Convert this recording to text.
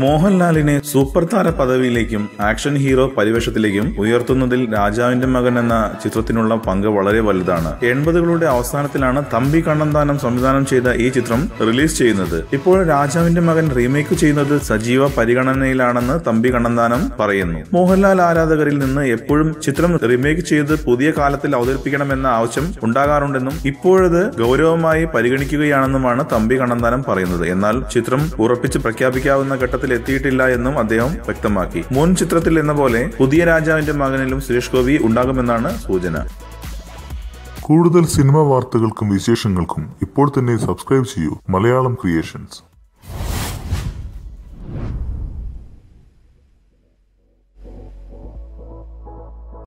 മോഹൻലാലിനെ സൂപ്പർ താര പദവിയിലേക്കും action hero പരിവേഷത്തിലേക്കും ഉയർത്തുന്നതിൽ രാജാവിന്റെ മകൻ എന്ന ചിത്രത്തിനുള്ള പങ്ക് വളരെ വലുതാണ്. 80കളുടെ അവസാനത്തിലാണ് തമ്പി കണ്ണന്താനം സംവിധാനം ചെയ്ത ഈ ചിത്രം റിലീസ് ചെയ്യുന്നത്. ഇപ്പോൾ രാജാവിന്റെ മകൻ റീമേക്ക് ചെയ്യുന്നത് സജീവ പരിഗണനയിലാണെന്ന് തമ്പി കണ്ണന്താനം പറയുന്നു. മോഹൻലാൽ ആരാധകരിൽ നിന്ന് എപ്പോഴും ചിത്രം റീമേക്ക് ചെയ്ത് പുതിയ കാലത്തിൽ അവതരിപ്പിക്കണമെന്ന ആവശ്യം ഉണ്ടാകാറുണ്ടെന്നും ഇപ്പോഴത് ഗൗരവമായി പരിഗണിക്കുകയാണെന്നുമാണ് തമ്പി കണ്ണന്താനം പറയുന്നത്. എന്നാൽ ചിത്രം ഉറപ്പിച്ച് പ്രഖ്യാപിക്കാവുന്ന ഘട്ടത്തിൽ എത്തിയിട്ടില്ല എന്നും അദ്ദേഹം വ്യക്തമാക്കി. മുൻ ചിത്രത്തിൽ എന്ന പോലെ പുതിയ രാജാവിന്റെ മകനിലും സുരേഷ് ഗോപി ഉണ്ടാകുമെന്നാണ് സൂചന. കൂടുതൽ സിനിമാ വാർത്തകൾക്കും വിശേഷങ്ങൾക്കും ഇപ്പോൾ തന്നെ സബ്സ്ക്രൈബ് ചെയ്യൂ മലയാളം ക്രിയേഷൻസ്.